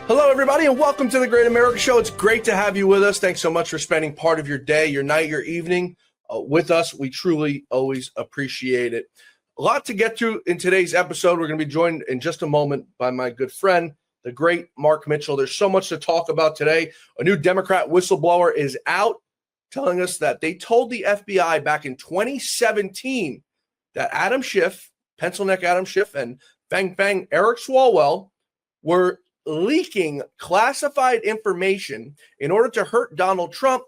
Hello, everybody, and welcome to the Great America Show. It's great to have you with us. Thanks so much for spending part of your day, your night, your evening with us. We truly always appreciate it. A lot to get to in today's episode. We're going to be joined in just a moment by my good friend, the great Mark Mitchell. There's so much to talk about today. A new Democrat whistleblower is out telling us that they told the FBI back in 2017 that Adam Schiff, pencil neck Adam Schiff, and Bang Bang Eric Swalwell were leaking classified information in order to hurt Donald Trump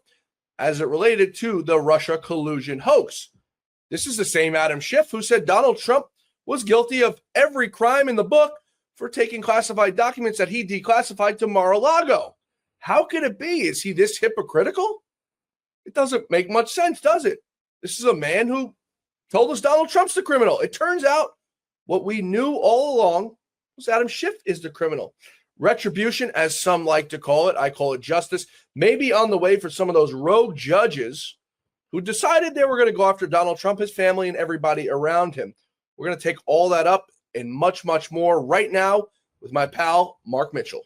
as it related to the Russia collusion hoax. This is the same Adam Schiff who said Donald Trump was guilty of every crime in the book for taking classified documents that he declassified to Mar-a-Lago. How could it be? Is he this hypocritical? It doesn't make much sense, does it? This is a man who told us Donald Trump's the criminal. It turns out what we knew all along was Adam Schiff is the criminal. Retribution, as some like to call it, I call it justice, may be on the way for some of those rogue judges who decided they were going to go after Donald Trump, his family, and everybody around him. We're going to take all that up and much, much more right now with my pal, Mark Mitchell.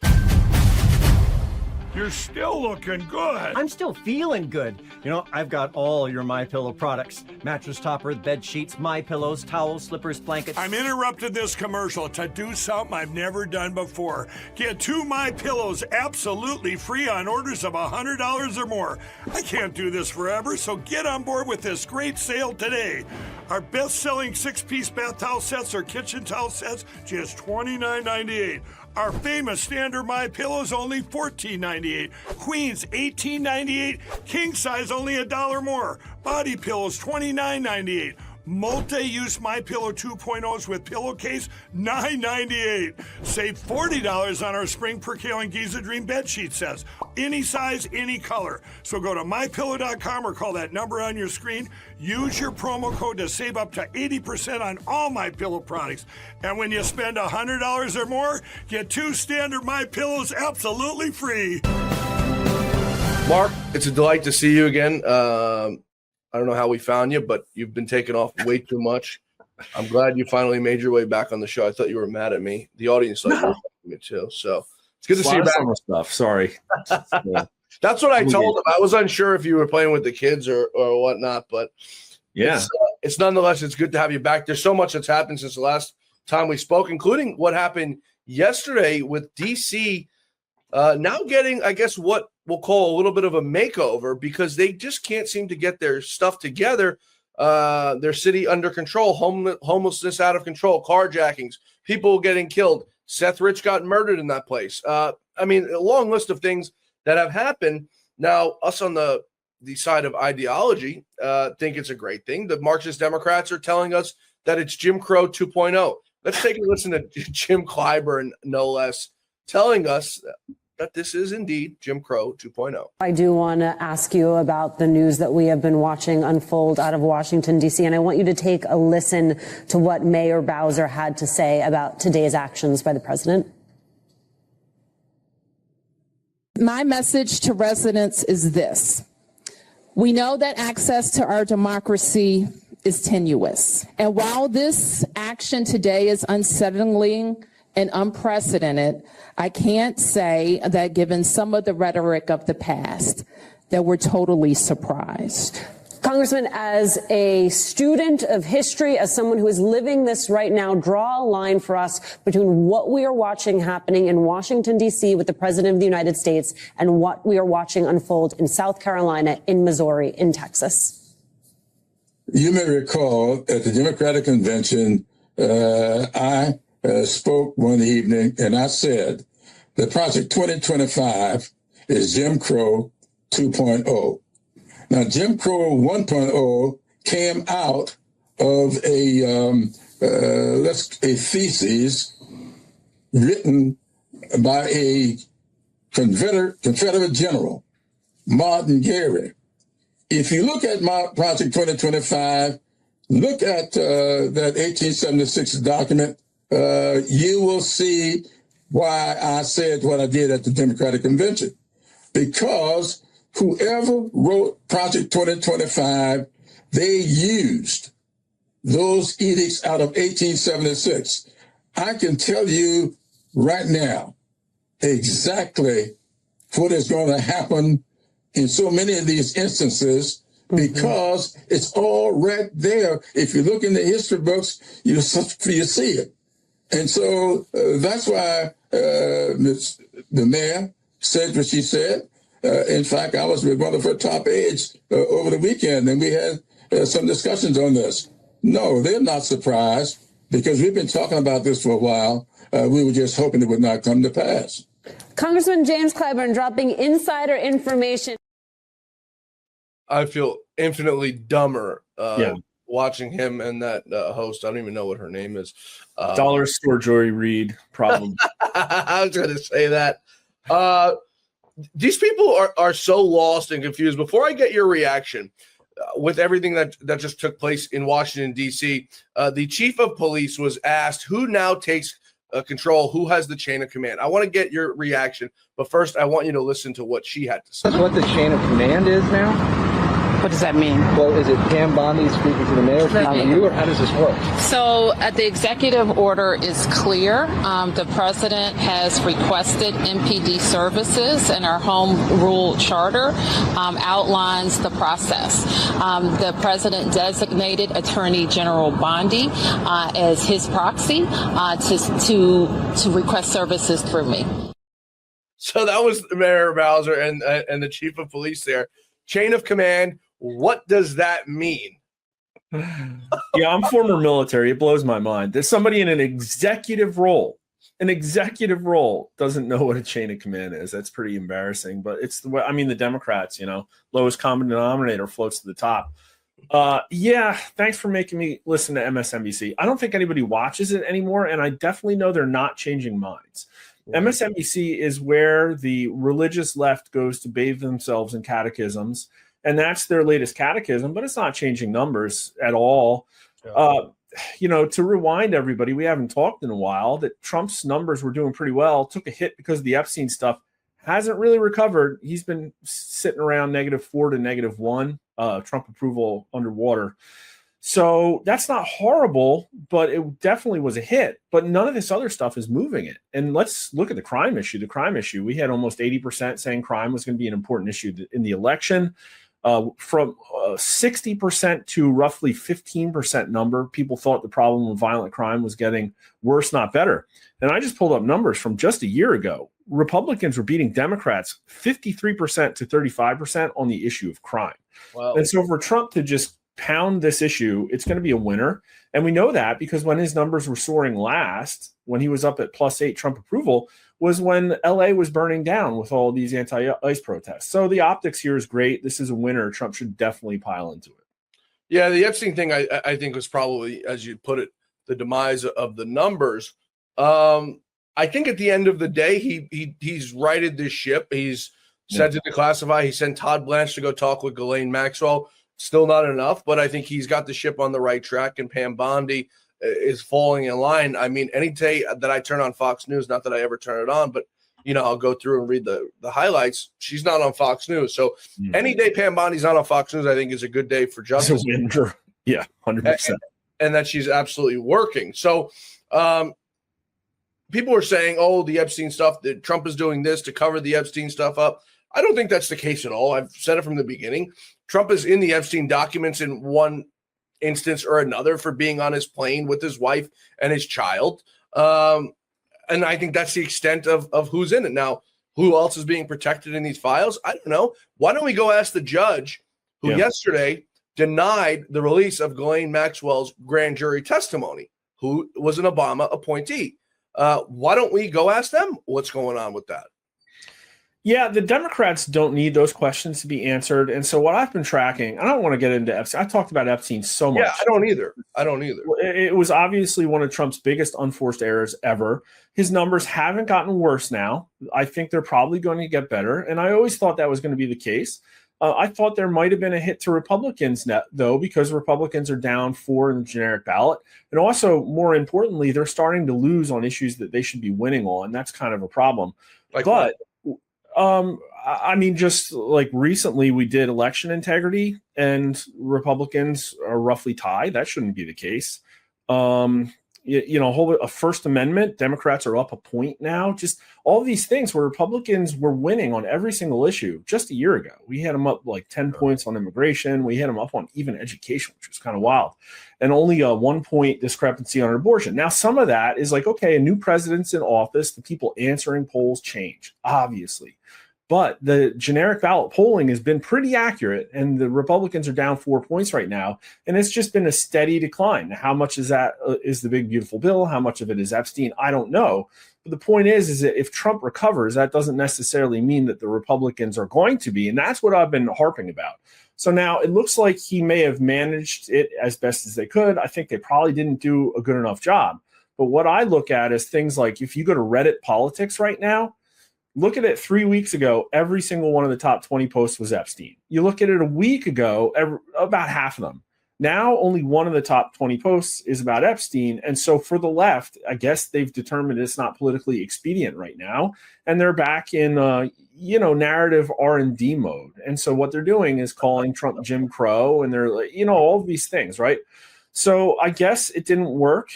You're still looking good. I'm still feeling good. You know, I've got all your MyPillow products. Mattress topper, bed sheets, MyPillows, towels, slippers, blankets. I'm interrupting this commercial to do something I've never done before. Get 2 MyPillows absolutely free on orders of $100 or more. I can't do this forever, so get on board with this great sale today. Our best-selling 6-piece bath towel sets or kitchen towel sets, just $29.98. Our famous standard MyPillows only $14.98. Queens $18.98. King size only $1 more. Body pillows $29.98. Multi-use MyPillow 2.0s with pillowcase $9.98. Save $40 on our Spring Percale and Giza Dream bed sheet sets. Any size, any color. So go to MyPillow.com or call that number on your screen. Use your promo code to save up to 80% on all MyPillow products. And when you spend $100 or more, get 2 standard MyPillows absolutely free. Mark, it's a delight to see you again. I don't know how we found you, but you've been taking off way too much. I'm glad you finally made your way back on the show. I thought you were mad at me. The audience thought you were mad at me too. So it's good to see you back. Stuff. Sorry. Yeah. That's what I told him. I was unsure if you were playing with the kids or whatnot, but yeah, it's nonetheless, it's good to have you back. There's so much that's happened since the last time we spoke, including what happened yesterday with DC now getting, I guess, what we'll call a little bit of a makeover because they just can't seem to get their stuff together, their city under control, homelessness out of control, carjackings, people getting killed. Seth Rich got murdered in that place. I mean, a long list of things that have happened. Now, us on the side of ideology think it's a great thing. The Marxist Democrats are telling us that it's Jim Crow 2.0. Let's take a listen to Jim Clyburn, no less, telling us that this is indeed Jim Crow 2.0. I do want to ask you about the news that we have been watching unfold out of Washington, D.C., and I want you to take a listen to what Mayor Bowser had to say about today's actions by the president. My message to residents is this. We know that access to our democracy is tenuous. And while this action today is unsettling and unprecedented, I can't say that given some of the rhetoric of the past, that we're totally surprised. Congressman, as a student of history, as someone who is living this right now, draw a line for us between what we are watching happening in Washington, D.C. with the President of the United States and what we are watching unfold in South Carolina, in Missouri, in Texas. You may recall at the Democratic Convention, I spoke one evening and I said that Project 2025 is Jim Crow 2.0. Now, Jim Crow 1.0 came out of a thesis written by a Confederate general, Martin Gary. If you look at Project 2025, look at that 1876 document, you will see why I said what I did at the Democratic Convention. Because whoever wrote Project 2025, they used those edicts out of 1876. I can tell you right now exactly what is going to happen in so many of these instances because it's all right there. If you look in the history books, you see it. And so that's why the mayor said what she said. In fact, I was with one of her top aides over the weekend, and we had some discussions on this. No, they're not surprised because we've been talking about this for a while. We were just hoping it would not come to pass. Congressman James Clyburn dropping insider information. I feel infinitely dumber watching him and that host. I don't even know what her name is. Dollar Store Joy Reid, probably. I was going to say that. These people are so lost and confused. Before I get your reaction, with everything that just took place in Washington, D.C., the chief of police was asked who now takes control, who has the chain of command. I want to get your reaction, but first I want you to listen to what she had to say. That's what the chain of command is now? What does that mean? Well, is it Pam Bondi speaking to the mayor, speaking to you, or how does this work? So the executive order is clear. The president has requested MPD services, and our home rule charter outlines the process. The president designated Attorney General Bondi as his proxy to request services through me. So that was Mayor Bowser and the chief of police there. Chain of command. What does that mean? Yeah, I'm former military. It blows my mind. There's somebody in an executive role doesn't know what a chain of command is. That's pretty embarrassing. But it's the way, I mean, the Democrats, lowest common denominator floats to the top. Yeah, thanks for making me listen to MSNBC. I don't think anybody watches it anymore, and I definitely know they're not changing minds. MSNBC is where the religious left goes to bathe themselves in catechisms, and that's their latest catechism, but it's not changing numbers at all. Yeah. To rewind everybody, we haven't talked in a while, that Trump's numbers were doing pretty well, took a hit because of the Epstein stuff, hasn't really recovered. He's been sitting around -4 to -1, Trump approval underwater. So that's not horrible, but it definitely was a hit. But none of this other stuff is moving it. And let's look at the crime issue. The crime issue, we had almost 80% saying crime was going to be an important issue in the election. From 60% to roughly 15% number, people thought the problem with violent crime was getting worse, not better. And I just pulled up numbers from just a year ago. Republicans were beating Democrats 53% to 35% on the issue of crime. Wow. And so for Trump to just pound this issue, it's going to be a winner. And we know that because when his numbers were soaring last, when he was up at +8 Trump approval, was when LA was burning down with all these anti-ICE protests. So the optics here is great. This is a winner. Trump should definitely pile into it. Yeah, the Epstein thing, I think, was probably, as you put it, the demise of the numbers. I think at the end of the day, he's righted this ship. He's said to declassify. He sent Todd Blanche to go talk with Ghislaine Maxwell. Still not enough, but I think he's got the ship on the right track, and Pam Bondi is falling in line. I mean, any day that I turn on Fox News, not that I ever turn it on, but, I'll go through and read the highlights. She's not on Fox News. So any day Pam Bondi's not on Fox News, I think is a good day for justice. Yeah, 100%. And that she's absolutely working. So people are saying, the Epstein stuff, that Trump is doing this to cover the Epstein stuff up. I don't think that's the case at all. I've said it from the beginning. Trump is in the Epstein documents in one instance or another for being on his plane with his wife and his child. And I think that's the extent of who's in it. Now, who else is being protected in these files? I don't know. Why don't we go ask the judge who yesterday denied the release of Ghislaine Maxwell's grand jury testimony, who was an Obama appointee? Why don't we go ask them what's going on with that? Yeah, the Democrats don't need those questions to be answered. And so what I've been tracking, I don't want to get into Epstein. I talked about Epstein so much. Yeah, I don't either. It was obviously one of Trump's biggest unforced errors ever. His numbers haven't gotten worse now. I think they're probably going to get better. And I always thought that was going to be the case. I thought there might have been a hit to Republicans, though, because Republicans are down 4 in the generic ballot. And also, more importantly, they're starting to lose on issues that they should be winning on. That's kind of a problem. I mean, just like recently we did election integrity and Republicans are roughly tied. That shouldn't be the case. a First Amendment, Democrats are up a point now. Just all these things where Republicans were winning on every single issue just a year ago. We had them up like 10 points on immigration. We had them up on even education, which was kind of wild. And only a 1 point discrepancy on abortion. Now, some of that is like, okay, a new president's in office. The people answering polls change, obviously. But the generic ballot polling has been pretty accurate, and the Republicans are down 4 points right now, and it's just been a steady decline. How much is that is the big, beautiful bill? How much of it is Epstein? I don't know. But the point is that if Trump recovers, that doesn't necessarily mean that the Republicans are going to be, and that's what I've been harping about. So now it looks like he may have managed it as best as they could. I think they probably didn't do a good enough job. But what I look at is things like if you go to Reddit politics right now, look at it 3 weeks ago, every single one of the top 20 posts was Epstein. You look at it a week ago, about half of them. Now only one of the top 20 posts is about Epstein. And so for the left, I guess they've determined it's not politically expedient right now. And they're back in, narrative R&D mode. And so what they're doing is calling Trump Jim Crow, and they're like, all of these things, right? So I guess it didn't work.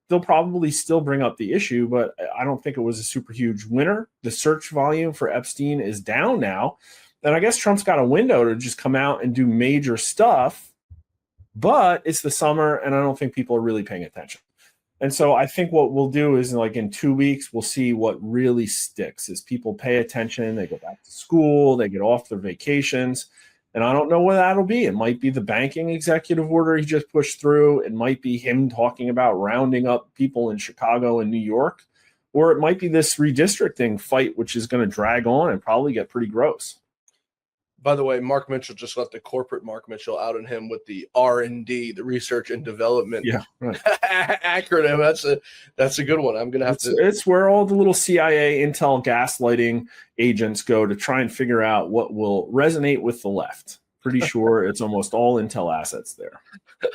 They'll probably still bring up the issue, but I don't think it was a super huge winner. The search volume for Epstein is down now. And I guess Trump's got a window to just come out and do major stuff, but it's the summer and I don't think people are really paying attention. And so I think what we'll do is like in 2 weeks, we'll see what really sticks as people pay attention. They go back to school, they get off their vacations. And I don't know what that'll be. It might be the banking executive order he just pushed through. It might be him talking about rounding up people in Chicago and New York. Or it might be this redistricting fight, which is going to drag on and probably get pretty gross. By the way, Mark Mitchell just let the corporate Mark Mitchell out on him with the R&D, the research and development acronym. That's a good one. I'm gonna have to. It's where all the little CIA intel gaslighting agents go to try and figure out what will resonate with the left. Pretty sure it's almost all intel assets there.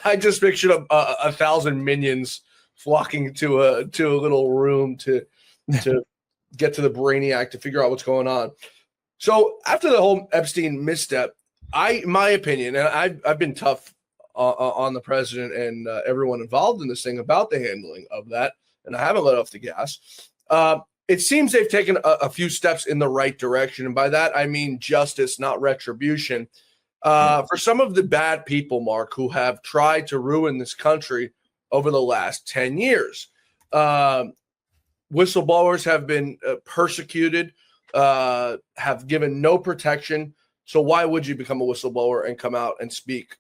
I just pictured 1,000 minions flocking to a little room to get to the brainiac to figure out what's going on. So after the whole Epstein misstep, my opinion, and I've been tough on the president and everyone involved in this thing about the handling of that, and I haven't let off the gas. It seems they've taken a few steps in the right direction, and by that I mean justice, not retribution. For some of the bad people, Mark, who have tried to ruin this country over the last 10 years, whistleblowers have been persecuted. Have given no protection. So why would you become a whistleblower and come out and speak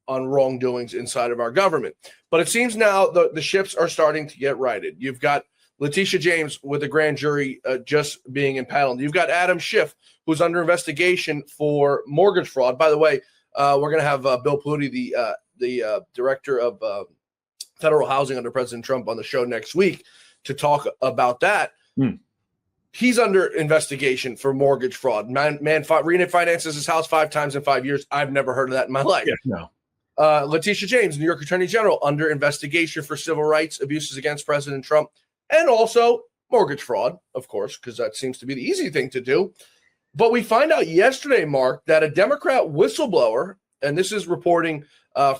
on wrongdoings inside of our government? But it seems now the ships are starting to get righted. You've got Letitia James with the grand jury just being impaneled. You've got Adam Schiff, who's under investigation for mortgage fraud. By the way, we're going to have Bill Pluty, the director of federal housing under President Trump, on the show next week to talk about that. He's under investigation for mortgage fraud. Man refinances his house 5 times in 5 years. I've never heard of that in my life. Yeah, no. Letitia James, New York Attorney General, under investigation for civil rights abuses against President Trump, and also mortgage fraud, of course, because that seems to be the easy thing to do. But we find out yesterday, Mark, that a Democrat whistleblower, and this is reporting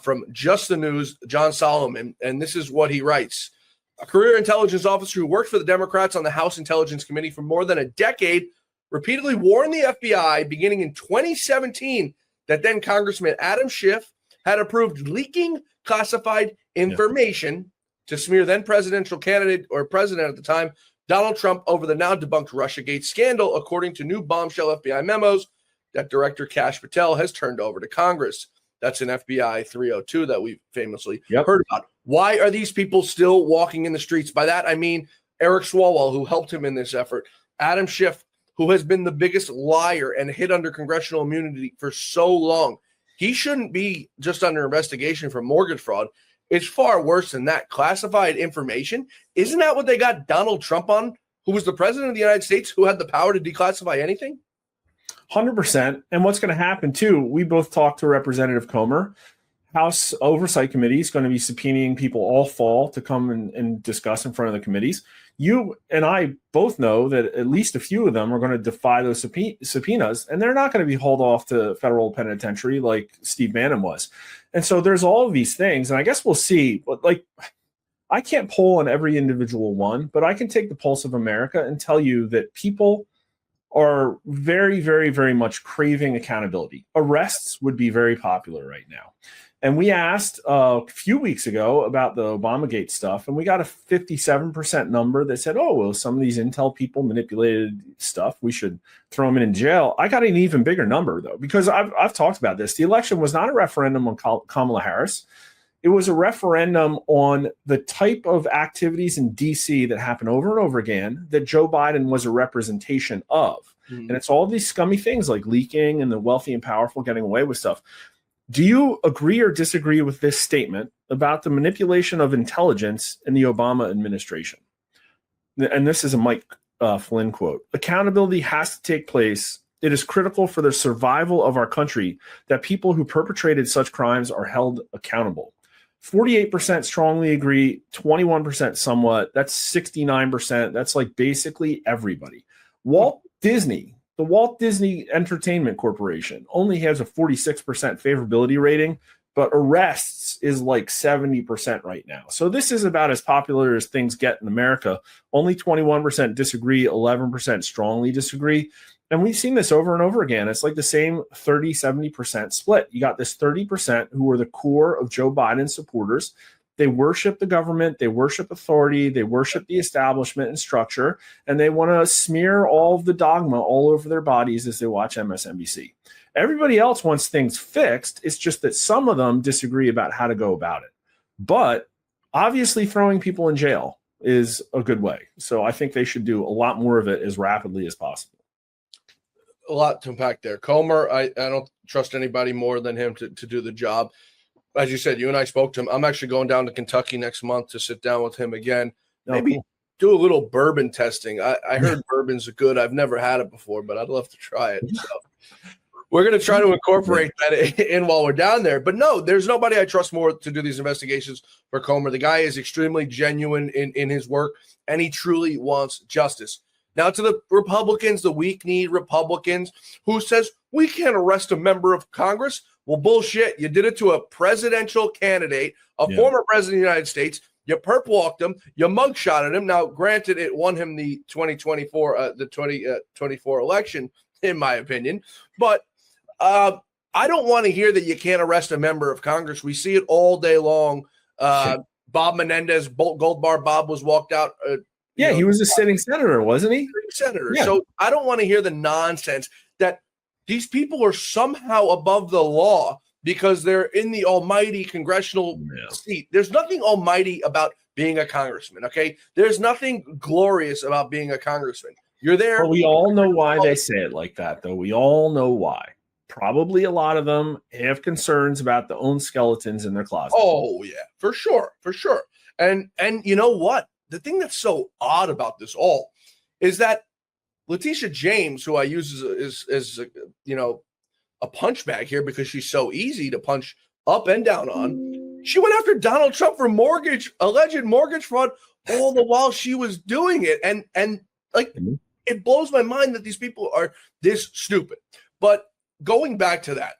from Just the News, John Solomon, and this is what he writes. A career intelligence officer who worked for the Democrats on the House Intelligence Committee for more than a decade repeatedly warned the FBI beginning in 2017 that then Congressman Adam Schiff had approved leaking classified information to smear then presidential candidate or president at the time, Donald Trump, over the now debunked Russiagate scandal, according to new bombshell FBI memos that Director Kash Patel has turned over to Congress. That's an FBI 302 that we famously heard about. Why are these people still walking in the streets? By that, I mean Eric Swalwell, who helped him in this effort, Adam Schiff, who has been the biggest liar and hid under congressional immunity for so long. He shouldn't be just under investigation for mortgage fraud. It's far worse than that. Classified information. Isn't that what they got Donald Trump on, who was the president of the United States, who had the power to declassify anything? 100%. And what's going to happen, too, we both talked to Representative Comer. House Oversight Committee is going to be subpoenaing people all fall to come and discuss in front of the committees. You and I both know that at least a few of them are going to defy those subpoenas, and they're not going to be hauled off to federal penitentiary like Steve Bannon was. And so there's all of these things, and I guess we'll see. But I can't poll on every individual one, but I can take the pulse of America and tell you that people are very, very, very much craving accountability. Arrests would be very popular right now. And we asked a few weeks ago about the Obamagate stuff, and we got a 57% number that said, oh, well, some of these intel people manipulated stuff. We should throw them in jail. I got an even bigger number, though, because I've talked about this. The election was not a referendum on Kamala Harris. It was a referendum on the type of activities in D.C. that happen over and over again that Joe Biden was a representation of. And it's all these scummy things like leaking and the wealthy and powerful getting away with stuff. Do you agree or disagree with this statement about the manipulation of intelligence in the Obama administration? And this is a Mike Flynn quote. Accountability has to take place. It is critical for the survival of our country that people who perpetrated such crimes are held accountable. 48% strongly agree, 21% somewhat. That's 69%. That's like basically everybody. Walt Disney, the Walt Disney Entertainment Corporation, only has a 46% favorability rating, but arrests is like 70% right now. So this is about as popular as things get in America. Only 21% disagree, 11% strongly disagree. And we've seen this over and over again. It's like the same 30-70% split. You got this 30% who are the core of Joe Biden's supporters. They worship the government, they worship authority, they worship the establishment and structure, and they want to smear all of the dogma all over their bodies as they watch MSNBC. Everybody else wants things fixed. It's just that some of them disagree about how to go about it. But obviously throwing people in jail is a good way. So I think they should do a lot more of it as rapidly as possible. A lot to unpack there. Comer, I don't trust anybody more than him to do the job. As you said, you and I spoke to him. I'm actually going down to Kentucky next month to sit down with him again. Maybe do a little bourbon testing. I heard bourbon's good. I've never had it before, but I'd love to try it. So we're going to try to incorporate that in while we're down there. But no, there's nobody I trust more to do these investigations for Comer. The guy is extremely genuine in his work, and he truly wants justice. Now to the Republicans, the weak-kneed Republicans, who says we can't arrest a member of Congress. Well, bullshit. You did it to a presidential candidate, a former president of the United States. You perp walked him. You mugshotted him. Now, granted, it won him the 2024 election, in my opinion. But I don't want to hear that you can't arrest a member of Congress. We see it all day long. Bob Menendez, Gold Bar Bob was walked out. He was a sitting senator, wasn't he? Senator. Yeah. So I don't want to hear the nonsense that these people are somehow above the law because they're in the almighty congressional seat. There's nothing almighty about being a congressman, okay? There's nothing glorious about being a congressman. You're there. Well, we all know why they say it like that, though. We all know why. Probably a lot of them have concerns about their own skeletons in their closet. Oh, yeah, for sure. And you know what? The thing that's so odd about this all is that Letitia James, who I use as a punch bag here because she's so easy to punch up and down on, she went after Donald Trump for alleged mortgage fraud all the while she was doing it. And it blows my mind that these people are this stupid. But going back to that,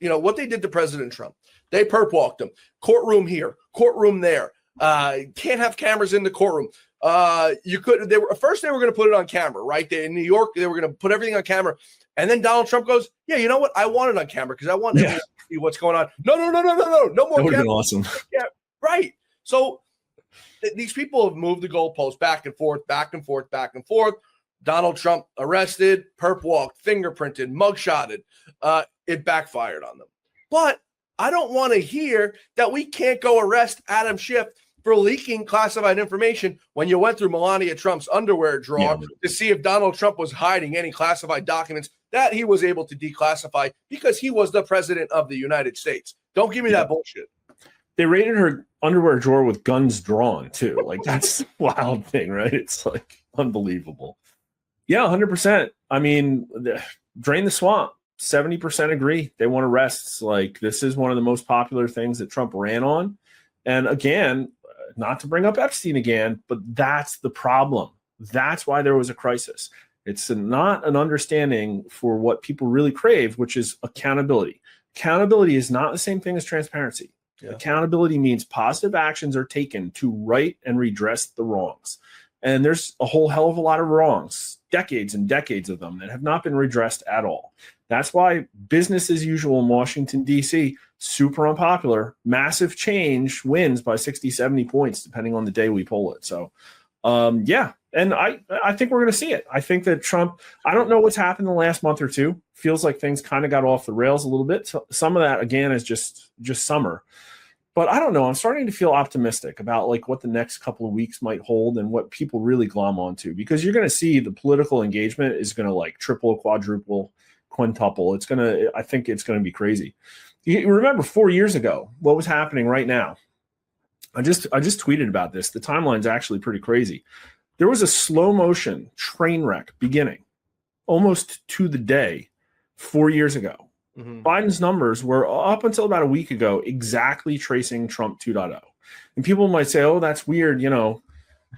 what they did to President Trump, they perp walked him, courtroom here, courtroom there. Can't have cameras in the courtroom. They were going to put it on camera, right? In New York, they were going to put everything on camera. And then Donald Trump goes, yeah, you know what? I want it on camera because I want to see what's going on. No more That would have been awesome. Yeah, right. So these people have moved the goalposts back and forth. Donald Trump arrested, perp walked, fingerprinted, mugshotted. It backfired on them. But I don't want to hear that we can't go arrest Adam Schiff for leaking classified information when you went through Melania Trump's underwear drawer to see if Donald Trump was hiding any classified documents that he was able to declassify because he was the president of the United States. Don't give me that bullshit. They raided her underwear drawer with guns drawn, too. Like, that's a wild thing, right? It's, like, unbelievable. Yeah, 100%. I mean, drain the swamp. 70% agree. They want arrests. Like, this is one of the most popular things that Trump ran on. And again, not to bring up Epstein again, but that's the problem. That's why there was a crisis. It's not an understanding for what people really crave, which is accountability. Accountability is not the same thing as transparency. Yeah. Accountability means positive actions are taken to right and redress the wrongs. And there's a whole hell of a lot of wrongs, decades and decades of them, that have not been redressed at all. That's why business as usual in Washington, D.C., super unpopular. Massive change wins by 60, 70 points, depending on the day we poll it. So, yeah. And I think we're going to see it. I think that Trump, I don't know what's happened in the last month or two. Feels like things kind of got off the rails a little bit. So some of that, again, is just summer. But I don't know. I'm starting to feel optimistic about like what the next couple of weeks might hold and what people really glom onto, because you're going to see the political engagement is going to like triple, quadruple, quintuple. I think it's going to be crazy. You remember 4 years ago, what was happening right now? I just tweeted about this. The timeline's actually pretty crazy. There was a slow motion train wreck beginning almost to the day 4 years ago. Mm-hmm. Biden's numbers were up until about a week ago exactly tracing Trump 2.0. And people might say, oh, that's weird.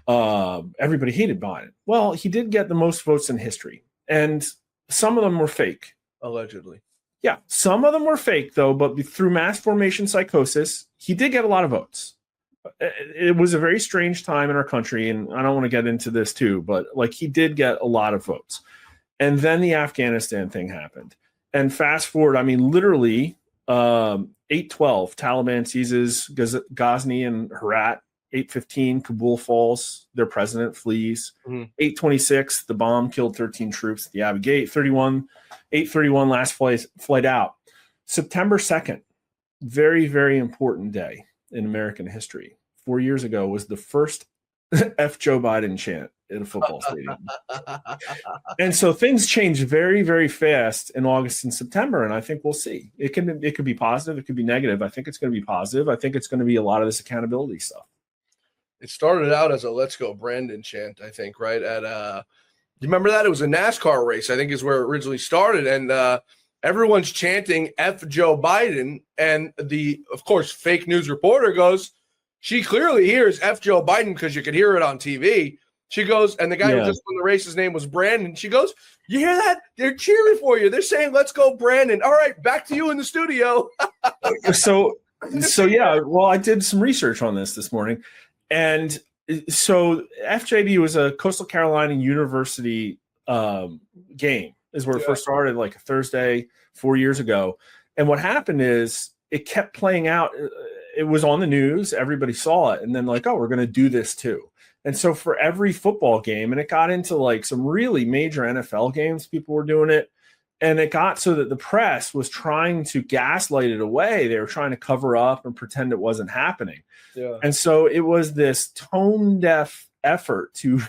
Everybody hated Biden. Well, he did get the most votes in history. And some of them were fake. Allegedly. Yeah, some of them were fake, though. But through mass formation psychosis, he did get a lot of votes. It was a very strange time in our country. And I don't want to get into this, too. But like he did get a lot of votes. And then the Afghanistan thing happened. And fast forward, I mean, literally 8/12, Taliban seizes Ghazni and Herat. 8/15, Kabul falls. Their president flees. 8/26, the bomb killed 13 troops at the Abbey Gate. 8/31, last flight out. September 2nd, very, very important day in American history. 4 years ago was the first F. Joe Biden chant in a football stadium. And so things change very, very fast in August and September, and I think we'll see. It could be positive, it could be negative. I think it's going to be positive. I think it's going to be a lot of this accountability stuff. It started out as a "Let's Go Brandon" chant, I think, right? At you remember that? It was a NASCAR race, I think is where it originally started, and everyone's chanting F. Joe Biden, and the, of course, fake news reporter goes, she clearly hears F. Joe Biden because you could hear it on TV. She goes, and the guy who just won the race, his name was Brandon. She goes, you hear that? They're cheering for you. They're saying, let's go, Brandon. All right, back to you in the studio. So yeah, well, I did some research on this morning. And so FJB was a Coastal Carolina University game is where it first started, like a Thursday 4 years ago. And what happened is it kept playing out. It was on the news. Everybody saw it. And then like, oh, we're going to do this too. And so for every football game, and it got into like some really major NFL games, people were doing it. And it got so that the press was trying to gaslight it away. They were trying to cover up and pretend it wasn't happening. Yeah. And so it was this tone deaf effort to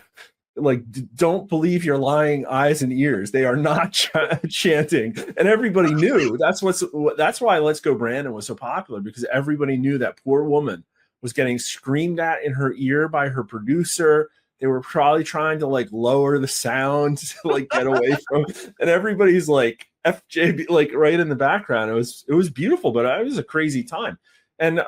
like, don't believe your lying eyes and ears. They are not chanting. And everybody knew that's why Let's Go Brandon was so popular, because everybody knew that poor woman was getting screamed at in her ear by her producer. They were probably trying to like lower the sound to like get away from, and everybody's like FJB like right in the background. It was beautiful, but it was a crazy time. And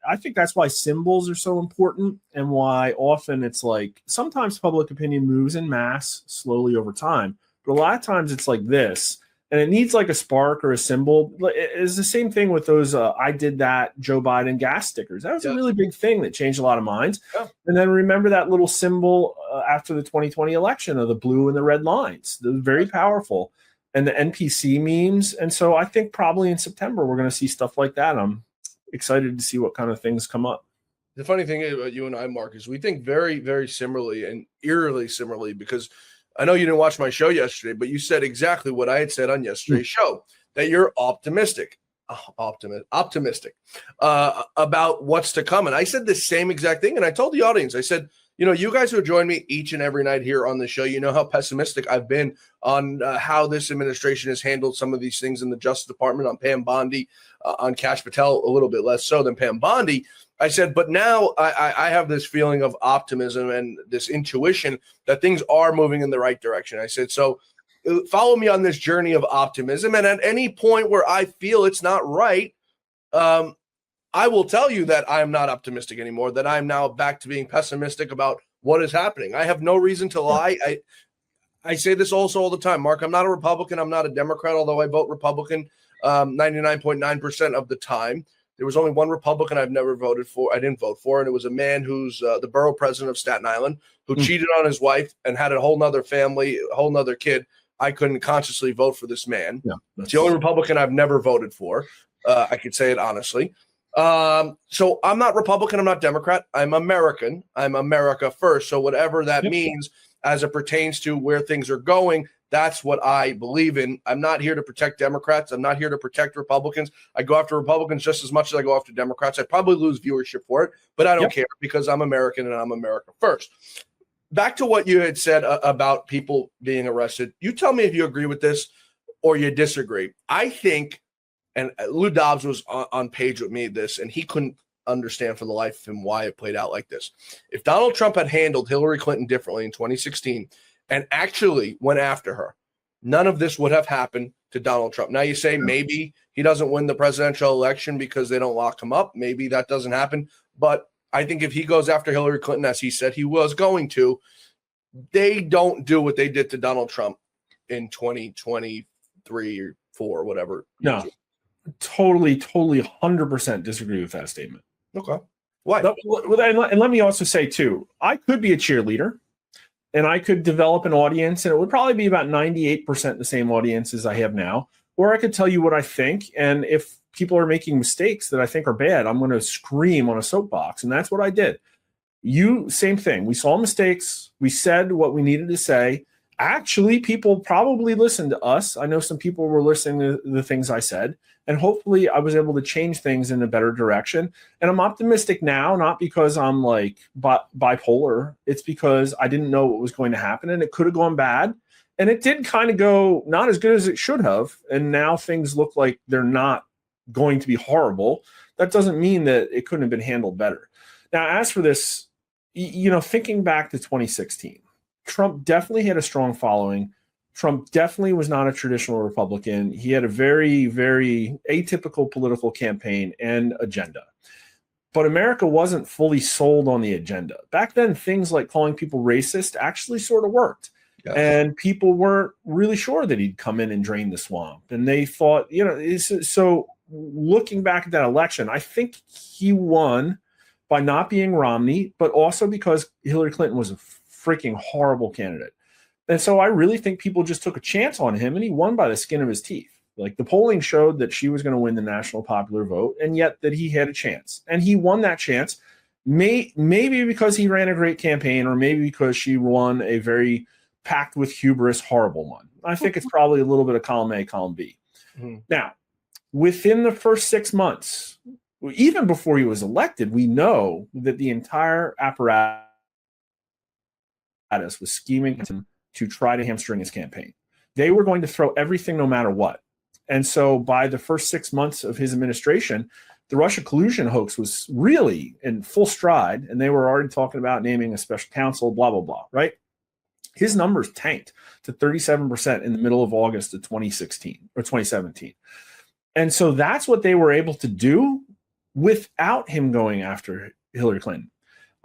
I think that's why symbols are so important, and why often it's like sometimes public opinion moves in mass slowly over time, but a lot of times it's like this. And it needs like a spark or a symbol. It's the same thing with those I did that Joe Biden gas stickers. That was a really big thing that changed a lot of minds. Yeah. And then remember that little symbol after the 2020 election of the blue and the red lines. They're very powerful. And the NPC memes. And so I think probably in September we're going to see stuff like that. I'm excited to see what kind of things come up. The funny thing about you and I, Mark, is we think very, very similarly and eerily similarly, because I know you didn't watch my show yesterday, but you said exactly what I had said on yesterday's show, that you're optimistic about what's to come. And I said the same exact thing. And I told the audience, I said, you guys who join me each and every night here on the show, you know how pessimistic I've been on how this administration has handled some of these things in the Justice Department, on Pam Bondi, on Kash Patel, a little bit less so than Pam Bondi. I said, but now I have this feeling of optimism and this intuition that things are moving in the right direction. I said, so follow me on this journey of optimism. And at any point where I feel it's not right, I will tell you that I'm not optimistic anymore, that I'm now back to being pessimistic about what is happening. I have no reason to lie. I say this also all the time, Mark. I'm not a Republican. I'm not a Democrat, although I vote Republican 99.9% of the time. There was only one Republican I've never voted for. I didn't vote for, and it was a man who's the borough president of Staten Island who cheated on his wife and had a whole nother family, a whole nother kid. I couldn't consciously vote for this man. Yeah, it's the only Republican I've never voted for. I could say it honestly. So I'm not Republican. I'm not Democrat. I'm American. I'm America first. So whatever that means as it pertains to where things are going, that's what I believe in. I'm not here to protect Democrats. I'm not here to protect Republicans. I go after Republicans just as much as I go after Democrats. I probably lose viewership for it, but I don't care because I'm American and I'm America first. Back to what you had said about people being arrested. You tell me if you agree with this or you disagree. I think, and Lou Dobbs was on page with me this, and he couldn't understand for the life of him why it played out like this. If Donald Trump had handled Hillary Clinton differently in 2016 and actually went after her, none of this would have happened to Donald Trump. Now you say maybe he doesn't win the presidential election because they don't lock him up. Maybe that doesn't happen. But I think if he goes after Hillary Clinton, as he said he was going to, they don't do what they did to Donald Trump in 2023 or 4 or whatever. No, totally 100% disagree with that statement. Okay. Why? And let me also say, too, I could be a cheerleader and I could develop an audience, and it would probably be about 98% the same audience as I have now. Or I could tell you what I think. And if people are making mistakes that I think are bad, I'm going to scream on a soapbox. And that's what I did. Same thing. We saw mistakes. We said what we needed to say. Actually, people probably listened to us. I know some people were listening to the things I said. And hopefully I was able to change things in a better direction. And I'm optimistic now, not because I'm like bipolar. It's because I didn't know what was going to happen, and it could have gone bad. And it did kind of go not as good as it should have. And now things look like they're not going to be horrible. That doesn't mean that it couldn't have been handled better. Now, as for this, thinking back to 2016, Trump definitely had a strong following. Trump definitely was not a traditional Republican. He had a very, very atypical political campaign and agenda. But America wasn't fully sold on the agenda. Back then, things like calling people racist actually sort of worked. Yes. And people weren't really sure that he'd come in and drain the swamp. And they thought, so looking back at that election, I think he won by not being Romney, but also because Hillary Clinton was a freaking horrible candidate. And so I really think people just took a chance on him, and he won by the skin of his teeth. Like, the polling showed that she was going to win the national popular vote, and yet that he had a chance. And he won that chance, maybe because he ran a great campaign, or maybe because she won a very packed with hubris, horrible one. I think it's probably a little bit of column A, column B. Mm-hmm. Now, within the first 6 months, even before he was elected, we know that the entire apparatus was scheming to try to hamstring his campaign. They were going to throw everything no matter what. And so by the first 6 months of his administration, the Russia collusion hoax was really in full stride, and they were already talking about naming a special counsel, blah, blah, blah, right? His numbers tanked to 37% in the middle of August of 2016 or 2017. And so that's what they were able to do without him going after Hillary Clinton.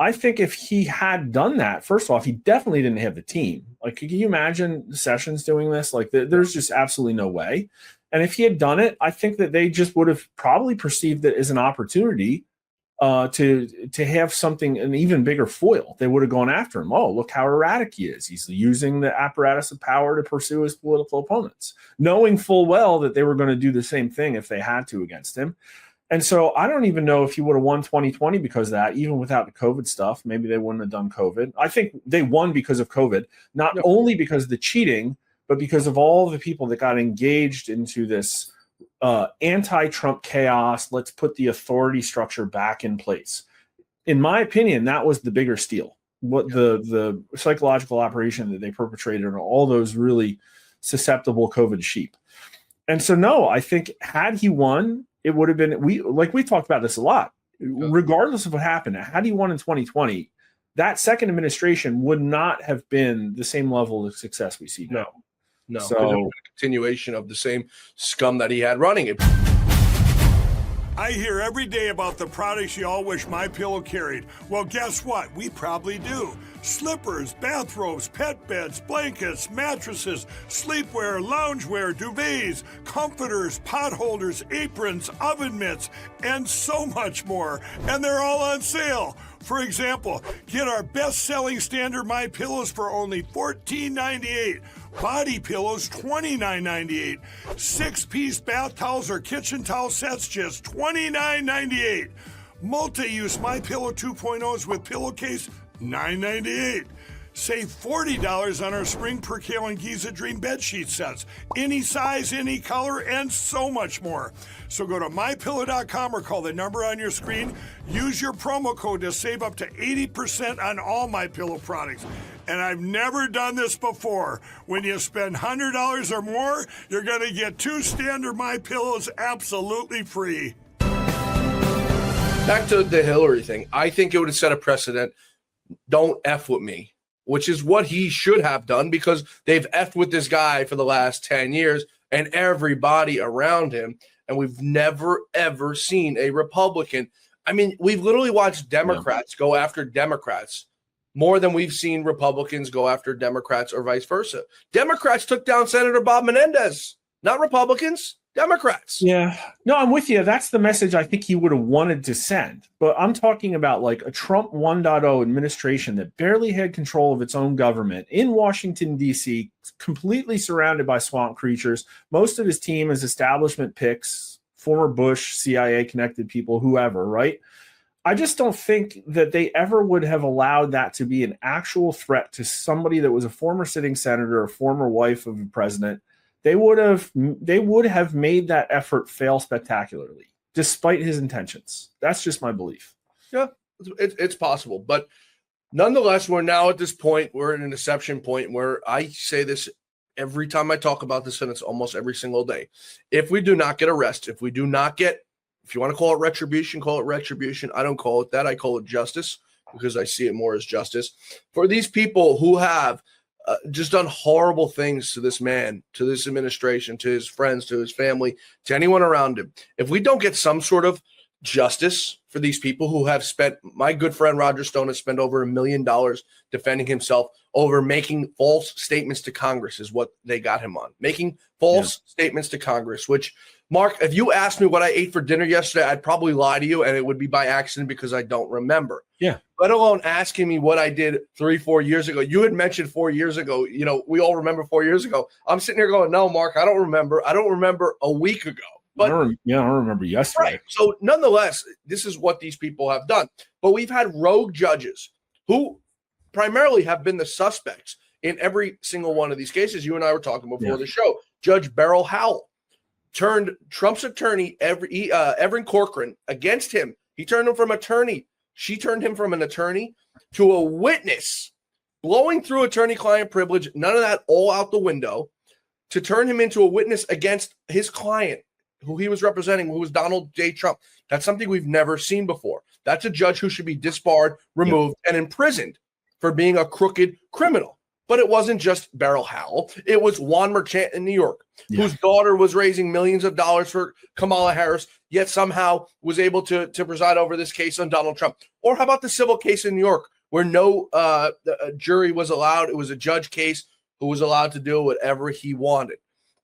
I think if he had done that, first off, he definitely didn't have the team. Like, can you imagine Sessions doing this? Like, there's just absolutely no way. And if he had done it, I think that they just would have probably perceived it as an opportunity to have something, an even bigger foil. They would have gone after him. Oh, look how erratic he is. He's using the apparatus of power to pursue his political opponents, knowing full well that they were going to do the same thing if they had to against him. And so I don't even know if he would have won 2020 because of that, even without the COVID stuff. Maybe they wouldn't have done COVID. I think they won because of COVID, not only because of the cheating, but because of all the people that got engaged into this anti-Trump chaos. Let's put the authority structure back in place. In my opinion, that was the bigger steal. What the psychological operation that they perpetrated on all those really susceptible COVID sheep. And so, no, I think had he won, it would have been, we talked about this a lot, regardless of what happened. Had he won in 2020, that second administration would not have been the same level of success we see now. No, so a continuation of the same scum that he had running it. I hear every day about the products you all wish MyPillow carried. Well, guess what? We probably do. slippers, bathrobes, pet beds, blankets, mattresses, sleepwear, loungewear, duvets, comforters, pot holders, aprons, oven mitts, and so much more. And they're all on sale. For example, get our best-selling standard My Pillows for only $14.98. Body pillows, $29.98. 6-piece bath towels or kitchen towel sets, just $29.98. Multi-use My Pillow 2.0s with pillowcase, $9.98. Save $40 on our Spring Percale and Giza Dream bed sheet sets. Any size, any color, and so much more. So go to MyPillow.com or call the number on your screen. Use your promo code to save up to 80% on all My Pillow products. And I've never done this before. When you spend $100 or more, you're going to get 2 standard My Pillows absolutely free. Back to the Hillary thing. I think it would have set a precedent. Don't F with me, which is what he should have done, because they've F'd with this guy for the last 10 years and everybody around him. And we've never, ever seen a Republican. I mean, we've literally watched Democrats go after Democrats more than we've seen Republicans go after Democrats, or vice versa. Democrats took down Senator Bob Menendez, not Republicans. Democrats. Yeah. No, I'm with you. That's the message I think he would have wanted to send. But I'm talking about like a Trump 1.0 administration that barely had control of its own government in Washington, D.C., completely surrounded by swamp creatures. Most of his team is establishment picks, former Bush, CIA-connected people, whoever, right? I just don't think that they ever would have allowed that to be an actual threat to somebody that was a former sitting senator, a former wife of a president. They would have made that effort fail spectacularly, despite his intentions. That's just my belief. Yeah, it's possible. But nonetheless, we're now at this point, we're at an inception point where I say this every time I talk about this, and it's almost every single day. If we do not get arrested, if we do not get, if you want to call it retribution, call it retribution. I don't call it that. I call it justice, because I see it more as justice. For these people who have just done horrible things to this man, to this administration, to his friends, to his family, to anyone around him. If we don't get some sort of justice for these people who have spent, my good friend Roger Stone has spent over $1 million defending himself over making false statements to Congress, is what they got him on. Making false statements to Congress, which, Mark, if you asked me what I ate for dinner yesterday, I'd probably lie to you, and it would be by accident because I don't remember. Yeah. Let alone asking me what I did 3-4 years ago. You had mentioned 4 years ago. You know, we all remember 4 years ago. I'm sitting here going, no, Mark, I don't remember. I don't remember a week ago. But I don't remember yesterday. Right. So nonetheless, this is what these people have done. But we've had rogue judges who primarily have been the suspects in every single one of these cases. You and I were talking before the show. Judge Beryl Howell turned Trump's attorney, Evan Corcoran, against him. He turned him from attorney. She turned him from an attorney to a witness, blowing through attorney-client privilege, none of that, all out the window, to turn him into a witness against his client, who he was representing, who was Donald J. Trump. That's something we've never seen before. That's a judge who should be disbarred, removed, and imprisoned for being a crooked criminal. But it wasn't just Beryl Howell. It was Juan Merchant in New York, whose daughter was raising millions of dollars for Kamala Harris, yet somehow was able to preside over this case on Donald Trump. Or how about the civil case in New York, where no jury was allowed? It was a judge case who was allowed to do whatever he wanted.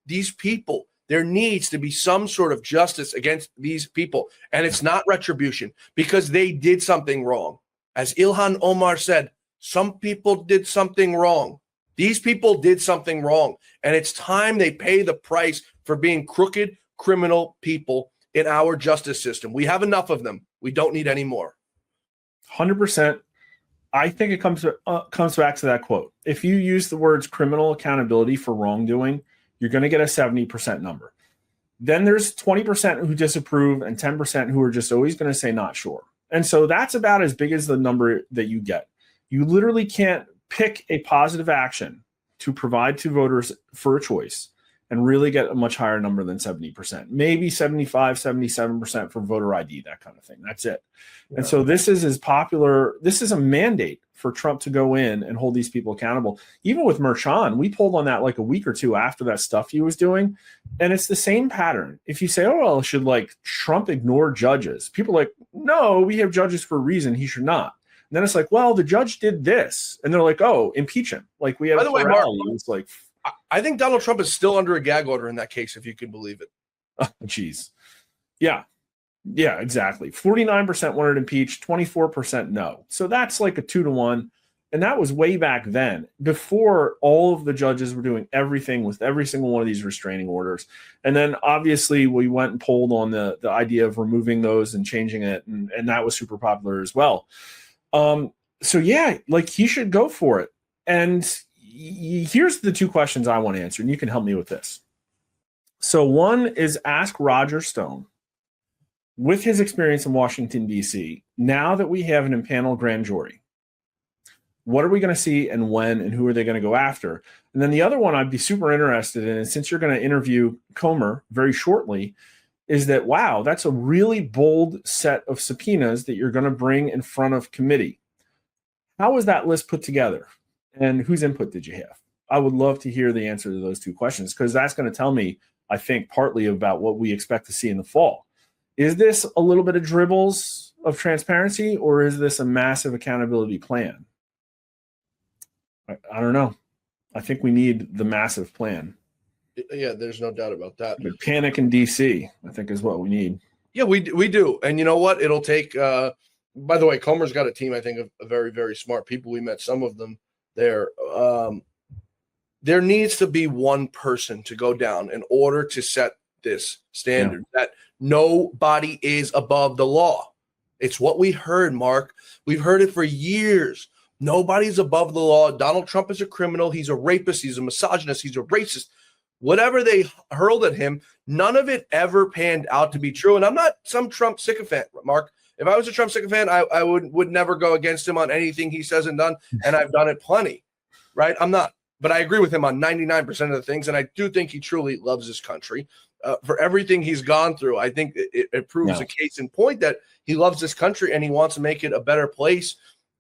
These people, there needs to be some sort of justice against these people. And it's not retribution, because they did something wrong. As Ilhan Omar said, some people did something wrong. These people did something wrong. And it's time they pay the price for being crooked, criminal people in our justice system. We have enough of them. We don't need any more. 100%. I think it comes back to that quote. If you use the words criminal accountability for wrongdoing, you're going to get a 70% number. Then there's 20% who disapprove and 10% who are just always going to say not sure. And so that's about as big as the number that you get. You literally can't pick a positive action to provide to voters for a choice and really get a much higher number than 70%, maybe 75, 77% for voter ID, that kind of thing. That's it. Yeah. And so this is as popular. This is a mandate for Trump to go in and hold these people accountable. Even with Merchan, we pulled on that like a week or two after that stuff he was doing. And it's the same pattern. If you say, oh, well, should like Trump ignore judges? People are like, no, we have judges for a reason. He should not. And then it's like, well, the judge did this. And they're like, oh, impeach him. Like we have By the way, Mark, it's like, I think Donald Trump is still under a gag order in that case, if you can believe it. oh, geez. Yeah. Yeah, exactly. 49% wanted impeached, 24% no. So that's like a 2-to-1. And that was way back then, before all of the judges were doing everything with every single one of these restraining orders. And then obviously we went and polled on the idea of removing those and changing it. And that was super popular as well. So yeah, like he should go for it. And here's the 2 questions I want to answer, and you can help me with this. So one is ask Roger Stone, with his experience in Washington, D.C., now that we have an impaneled grand jury, what are we going to see and when, and who are they going to go after? And then the other one I'd be super interested in, and since you're going to interview Comer very shortly, is that, wow, that's a really bold set of subpoenas that you're going to bring in front of committee. How was that list put together? And whose input did you have? I would love to hear the answer to those 2 questions, because that's going to tell me, I think, partly about what we expect to see in the fall. Is this a little bit of dribbles of transparency, or is this a massive accountability plan? I don't know. I think we need the massive plan. Yeah, there's no doubt about that. But panic in DC, I think, is what we need. Yeah, we do. And you know what? It'll take by the way, Comer's got a team, I think, of very, very smart people. We met some of them there. There needs to be one person to go down in order to set this standard, that nobody is above the law. It's what we heard, Mark. We've heard it for years. Nobody's above the law. Donald Trump is a criminal. He's a rapist. He's a misogynist. He's a racist. Whatever they hurled at him, none of it ever panned out to be true. And I'm not some Trump sycophant, Mark. If I was a Trump sycophant, I would never go against him on anything he says and done. And I've done it plenty, right? I'm not. But I agree with him on 99% of the things. And I do think he truly loves his country. For everything he's gone through, I think it proves a case in point that he loves this country and he wants to make it a better place.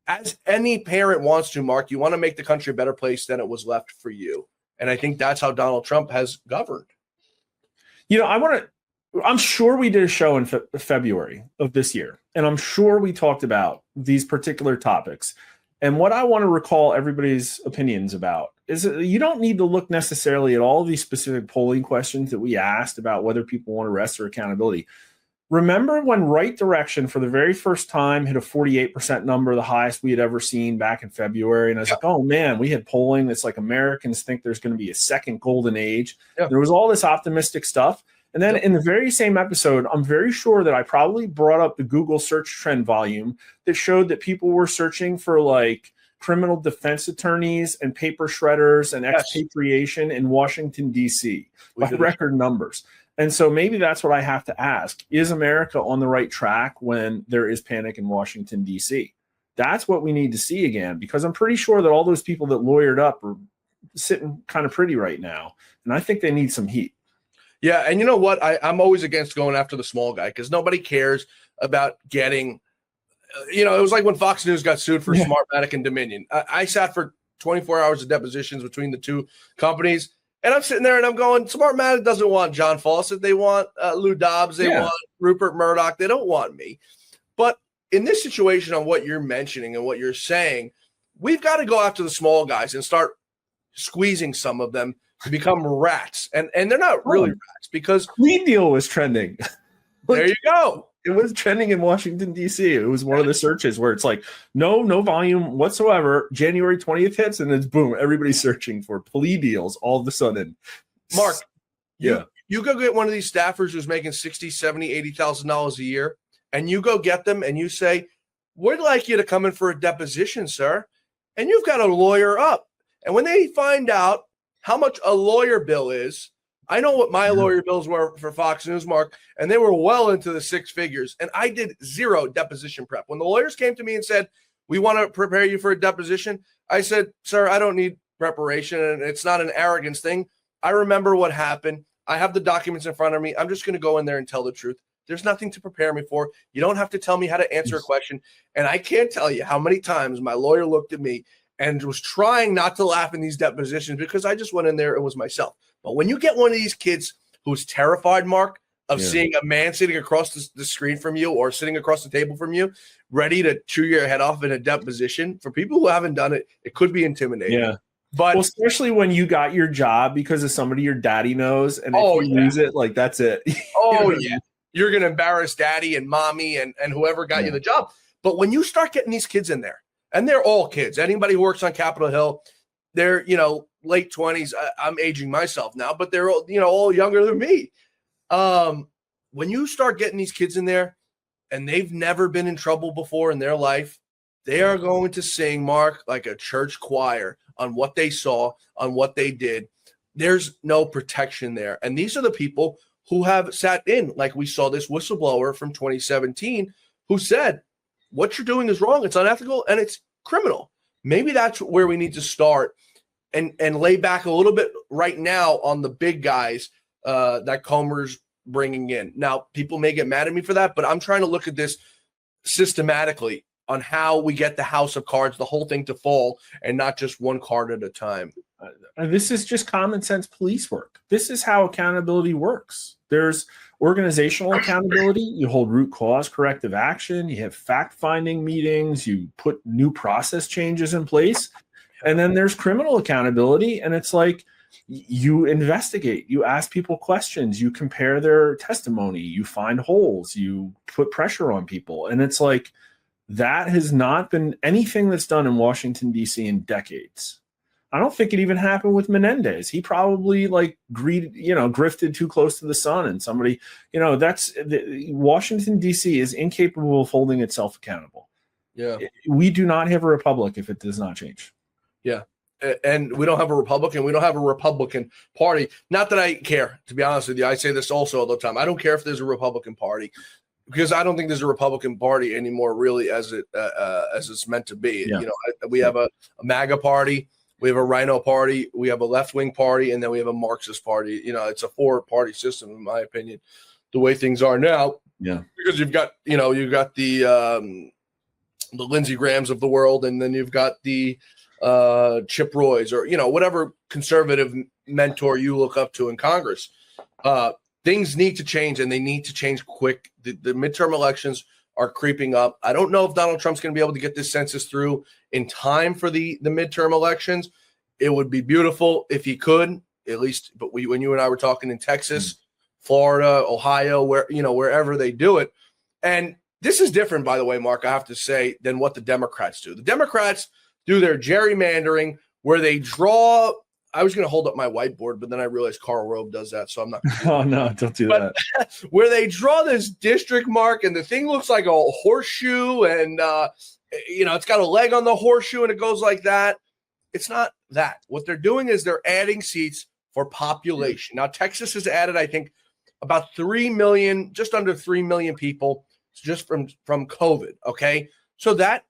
As any parent wants to, Mark, you want to make the country a better place than it was left for you. And I think that's how Donald Trump has governed. You know, I'm sure we did a show in February of this year, and I'm sure we talked about these particular topics. And what I want to recall everybody's opinions about is that you don't need to look necessarily at all of these specific polling questions that we asked about whether people want arrest or accountability. Remember when Right Direction for the very first time hit a 48% number, the highest we had ever seen back in February? And I was like, oh man, we had polling that's like Americans think there's going to be a second golden age. There was all this optimistic stuff. And then in the very same episode, I'm very sure that I probably brought up the Google search trend volume that showed that people were searching for like criminal defense attorneys and paper shredders and expatriation in Washington, D.C. by record numbers. And so maybe that's what I have to ask. Is America on the right track when there is panic in Washington, D.C.? That's what we need to see again, because I'm pretty sure that all those people that lawyered up are sitting kind of pretty right now. And I think they need some heat. Yeah, and you know what? I'm always against going after the small guy because nobody cares about getting, it was like when Fox News got sued for Smartmatic and Dominion. I sat for 24 hours of depositions between the two companies. And I'm sitting there and I'm going, Smartmatic doesn't want John Fawcett. They want Lou Dobbs. They want Rupert Murdoch. They don't want me. But in this situation on what you're mentioning and what you're saying, we've got to go after the small guys and start squeezing some of them to become rats. And they're not really rats because plea deal was trending. There you go. It was trending in Washington, D.C. It was one of the searches where it's like, no volume whatsoever. January 20th hits, and it's boom, everybody's searching for plea deals all of a sudden. Mark, you go get one of these staffers who's making $60,000, $70,000, $80,000 a year, and you go get them and you say, we'd like you to come in for a deposition, sir. And you've got a lawyer up. And when they find out how much a lawyer bill is, I know what my lawyer bills were for Fox News, Mark, and they were well into the 6 figures. And I did 0 deposition prep. When the lawyers came to me and said, we want to prepare you for a deposition, I said, sir, I don't need preparation. And it's not an arrogance thing. I remember what happened. I have the documents in front of me. I'm just going to go in there and tell the truth. There's nothing to prepare me for. You don't have to tell me how to answer a question. And I can't tell you how many times my lawyer looked at me and was trying not to laugh in these depositions because I just went in there and was myself. But when you get one of these kids who's terrified, Mark, of seeing a man sitting across the screen from you or sitting across the table from you, ready to chew your head off in a deposition. For people who haven't done it, it could be intimidating. Yeah. But well, especially when you got your job because of somebody your daddy knows, and if you lose it, like that's it. Oh yeah, you're gonna embarrass daddy and mommy and whoever got you the job. But when you start getting these kids in there, and they're all kids, anybody who works on Capitol Hill, they're late 20s. I'm aging myself now, but they're all younger than me. When you start getting these kids in there, and they've never been in trouble before in their life, they are going to sing, Mark, like a church choir on what they saw, on what they did. There's no protection there. And these are the people who have sat in, like we saw this whistleblower from 2017 who said, what you're doing is wrong, it's unethical, and it's criminal. Maybe that's where we need to start and lay back a little bit right now on the big guys that Comer's bringing in. Now, people may get mad at me for that, but I'm trying to look at this systematically on how we get the house of cards, the whole thing to fall, and not just one card at a time. This is just common sense police work. This is how accountability works. There's organizational accountability. You hold root cause corrective action. You have fact-finding meetings. You put new process changes in place. And then there's criminal accountability. And it's like you investigate. You ask people questions. You compare their testimony. You find holes. You put pressure on people. And it's like, that has not been anything that's done in Washington, D.C. in decades. I don't think it even happened with Menendez. He probably grifted too close to the sun, and somebody, Washington, D.C. is incapable of holding itself accountable. Yeah. We do not have a republic if it does not change. Yeah. And we don't have a Republican. We don't have a Republican Party. Not that I care, to be honest with you. I say this also all the time. I don't care if there's a Republican Party, because I don't think there's a Republican Party anymore, really, as it's meant to be. Yeah. We have a MAGA party, we have a Rhino party, we have a left-wing party, and then we have a Marxist party. It's a 4-party system, in my opinion, the way things are now. Yeah, because you've got the Lindsey Grahams of the world, and then you've got the Chip Roys, or whatever conservative mentor you look up to in Congress. Things need to change, and they need to change quick. The midterm elections are creeping up. I don't know if Donald Trump's going to be able to get this census through in time for the midterm elections. It would be beautiful if he could, at least. But when you and I were talking in Texas, Florida, Ohio, wherever they do it. And this is different, by the way, Mark, I have to say, than what the Democrats do. The Democrats do their gerrymandering where they draw – I was going to hold up my whiteboard, but then I realized Karl Rove does that, so I'm not. Oh, no, don't do that. Where they draw this district mark, and the thing looks like a horseshoe, and it's got a leg on the horseshoe, and it goes like that. It's not that. What they're doing is they're adding seats for population. Now, Texas has added, I think, about 3 million, just under 3 million people just from COVID. Okay, so that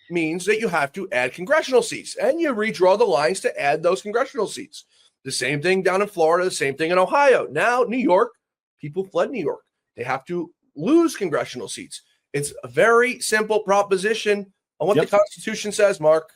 means that you have to add congressional seats, and you redraw the lines to add those congressional seats. The same thing down in Florida, the same thing in Ohio. Now, New York, people fled New York. They have to lose congressional seats. It's a very simple proposition on what the Constitution says, Mark.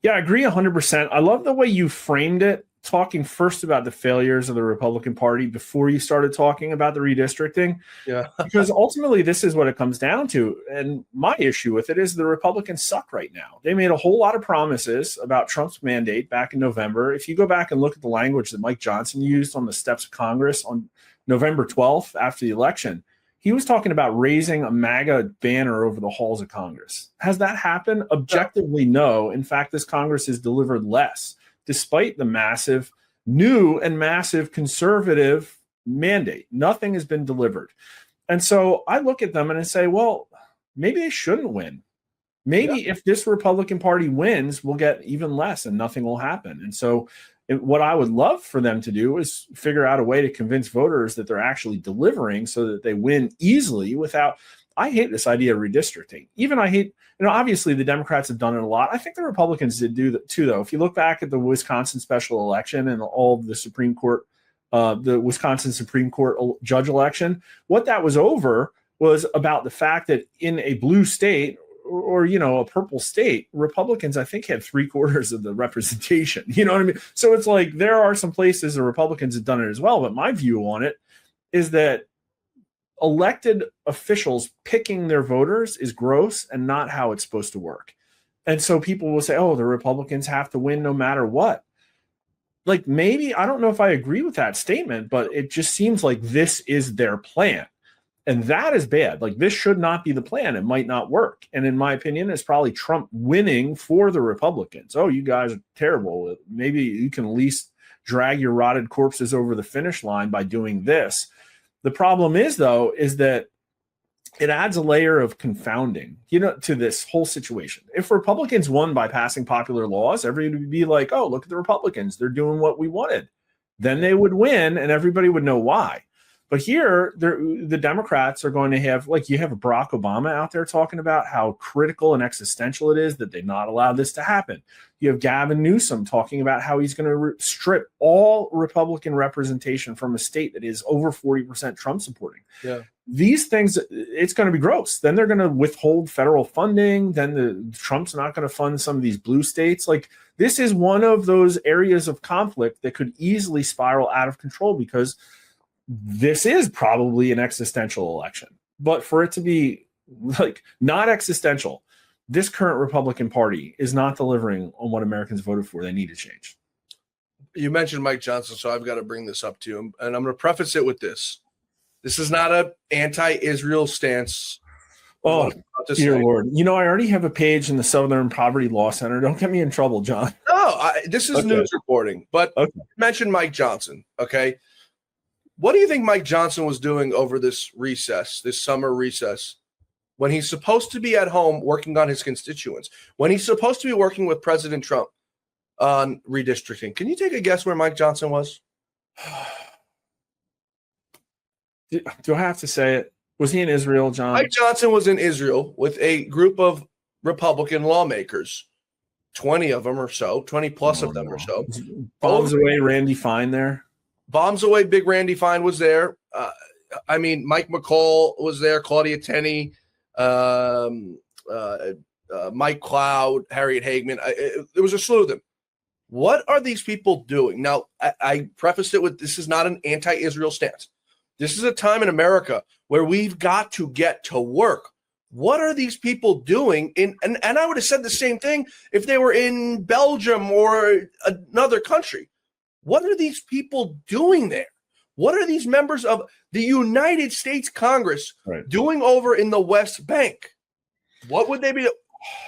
Yeah, I agree 100%. I love the way you framed it, talking first about the failures of the Republican Party before you started talking about the redistricting. Yeah. Because ultimately this is what it comes down to. And my issue with it is the Republicans suck right now. They made a whole lot of promises about Trump's mandate back in November. If you go back and look at the language that Mike Johnson used on the steps of Congress on November 12th after the election, he was talking about raising a MAGA banner over the halls of Congress. Has that happened? Objectively, no. In fact, this Congress has delivered less, despite the massive conservative mandate. Nothing has been delivered. And so I look at them and I say, well, maybe they shouldn't win. Maybe if this Republican Party wins, we'll get even less and nothing will happen. And so what I would love for them to do is figure out a way to convince voters that they're actually delivering so that they win easily without. I hate this idea of redistricting. Even I hate, obviously the Democrats have done it a lot. I think the Republicans did do that too, though. If you look back at the Wisconsin special election and all of the Supreme Court, the Wisconsin Supreme Court judge election, what that was over was about the fact that in a blue state or a purple state, Republicans, I think, had 3/4 of the representation. You know what I mean? So it's like there are some places the Republicans have done it as well. But my view on it is that elected officials picking their voters is gross and not how it's supposed to work. And so people will say, oh, the Republicans have to win no matter what. Like, maybe, I don't know if I agree with that statement, but it just seems like this is their plan. And that is bad. Like, this should not be the plan. It might not work. And in my opinion, it's probably Trump winning for the Republicans. Oh, you guys are terrible. Maybe you can at least drag your rotted corpses over the finish line by doing this. The problem is, though, is that it adds a layer of confounding, to this whole situation. If Republicans won by passing popular laws, everybody would be like, oh, look at the Republicans. They're doing what we wanted. Then they would win and everybody would know why. But here, the Democrats are going to have, like, you have Barack Obama out there talking about how critical and existential it is that they not allow this to happen. You have Gavin Newsom talking about how he's going to strip all Republican representation from a state that is over 40% Trump supporting. Yeah. These things, it's going to be gross. Then they're going to withhold federal funding. Then Trump's not going to fund some of these blue states. Like, this is one of those areas of conflict that could easily spiral out of control, because this is probably an existential election. But for it to be, like, not existential, this current Republican Party is not delivering on what Americans voted for. They need to change. You mentioned Mike Johnson, so I've got to bring this up to you. And I'm going to preface it with this. This is not an anti-Israel stance. Oh, dear Lord. I already have a page in the Southern Poverty Law Center. Don't get me in trouble, John. No, this is news reporting. But you mentioned Mike Johnson, okay? What do you think Mike Johnson was doing over this recess, this summer recess, when he's supposed to be at home working on his constituents, when he's supposed to be working with President Trump on redistricting? Can you take a guess where Mike Johnson was? Do I have to say it? Was he in Israel, John? Mike Johnson was in Israel with a group of Republican lawmakers, 20 of them or so, 20 plus of them or so. Bombs away Randy Fine there. Bombs away, Big Randy Fine was there. Mike McCall was there, Claudia Tenney, Mike Cloud, Harriet Hagman. There was a slew of them. What are these people doing? Now, I prefaced it with, this is not an anti-Israel stance. This is a time in America where we've got to get to work. What are these people doing? And I would have said the same thing if they were in Belgium or another country. What are these people doing there? What are these members of the United States Congress doing over in the West Bank? What would they be?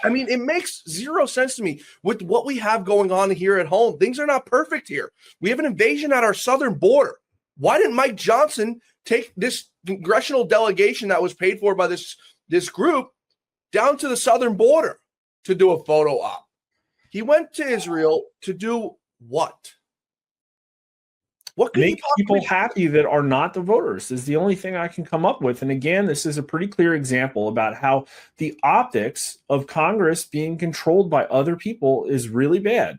I mean, it makes zero sense to me with what we have going on here at home. Things are not perfect here. We have an invasion at our southern border. Why didn't Mike Johnson take this congressional delegation that was paid for by this group down to the southern border to do a photo op? He went to Israel to do what? What could make people happy that are not the voters is the only thing I can come up with. And again, this is a pretty clear example about how the optics of Congress being controlled by other people is really bad.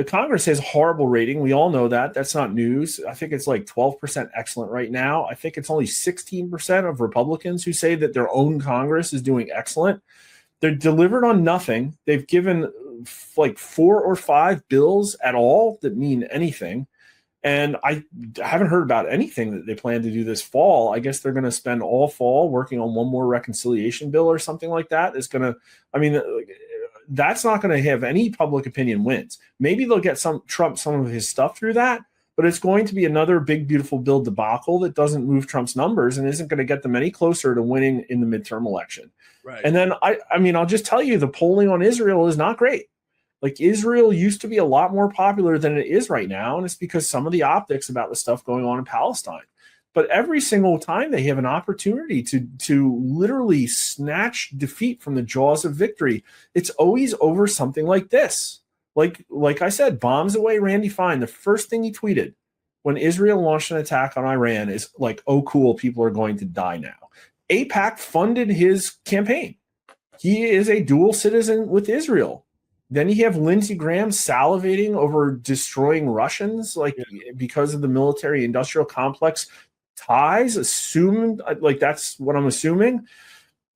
Congress has a horrible rating. We all know that. That's not news. I think it's like 12% excellent right now. I think it's only 16% of Republicans who say that their own Congress is doing excellent. They're delivered on nothing. They've given like 4 or 5 bills at all that mean anything. And I haven't heard about anything that they plan to do this fall. I guess they're going to spend all fall working on one more reconciliation bill or something like that. It's going to, that's not going to have any public opinion wins. Maybe they'll get Trump some of his stuff through that, but it's going to be another big, beautiful bill debacle that doesn't move Trump's numbers and isn't going to get them any closer to winning in the midterm election. Right. And then I'll just tell you, the polling on Israel is not great. Like, Israel used to be a lot more popular than it is right now, and it's because some of the optics about the stuff going on in Palestine. But every single time they have an opportunity to literally snatch defeat from the jaws of victory, it's always over something like this. Like I said, bombs away Randy Fine. The first thing he tweeted when Israel launched an attack on Iran is like, oh, cool, people are going to die now. AIPAC funded his campaign. He is a dual citizen with Israel. Then you have Lindsey Graham salivating over destroying Russians, because of the military-industrial complex ties, assumed, like that's what I'm assuming.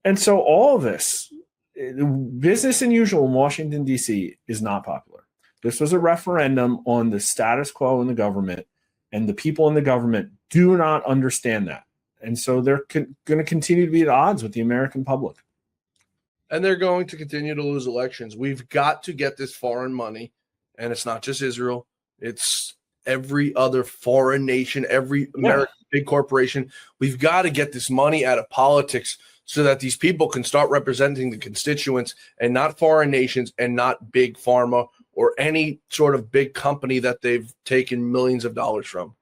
And so all of this, business as usual in Washington, D.C. is not popular. This was a referendum on the status quo in the government. And the people in the government do not understand that. And so they're going to continue to be at odds with the American public. And they're going to continue to lose elections. We've got to get this foreign money. And it's not just Israel. It's every other foreign nation, every American big corporation. We've got to get this money out of politics so that these people can start representing the constituents and not foreign nations and not big pharma or any sort of big company that they've taken millions of dollars from.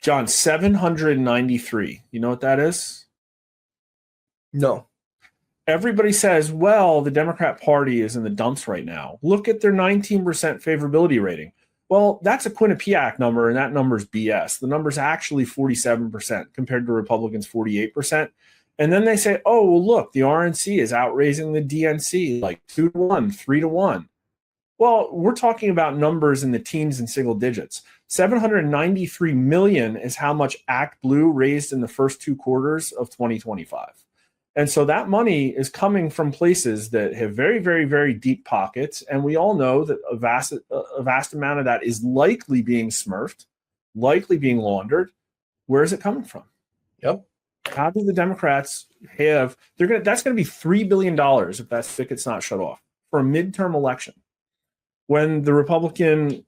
John, 793. You know what that is? No. Everybody says, well, the Democrat Party is in the dumps right now. Look at their 19% favorability rating. Well, that's a Quinnipiac number, and that number is BS. The number's actually 47% compared to Republicans' 48%. And then they say, oh, well, look, the RNC is outraising the DNC like 2-1, 3-1. Well, we're talking about numbers in the teens and single digits. 793 million is how much Act Blue raised in the first 2 quarters of 2025. And so that money is coming from places that have very, very, very deep pockets. And we all know that a vast amount of that is likely being smurfed, likely being laundered. Where is it coming from? Yep. How do the Democrats have that's going to be $3 billion if that spigot not shut off for a midterm election. When the Republican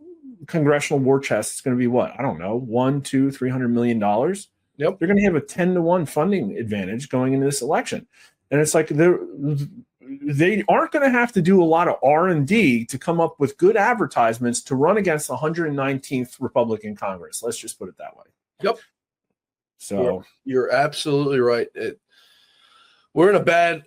congressional war chest is going to be what? I don't know, $100-300 million. Yep. They're going to have a 10-1 funding advantage going into this election. And it's like they aren't going to have to do a lot of R&D to come up with good advertisements to run against the 119th Republican Congress. Let's just put it that way. Yep. So you're absolutely right. We're in a bad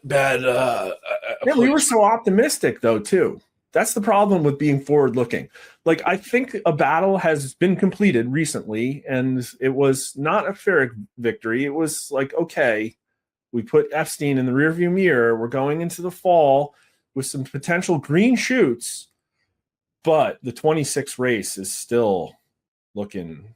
we were so optimistic though too. That's the problem with being forward looking. Like, I think a battle has been completed recently and it was not a Pyrrhic victory. It was like, okay, we put Epstein in the rearview mirror. We're going into the fall with some potential green shoots, but the 26 race is still looking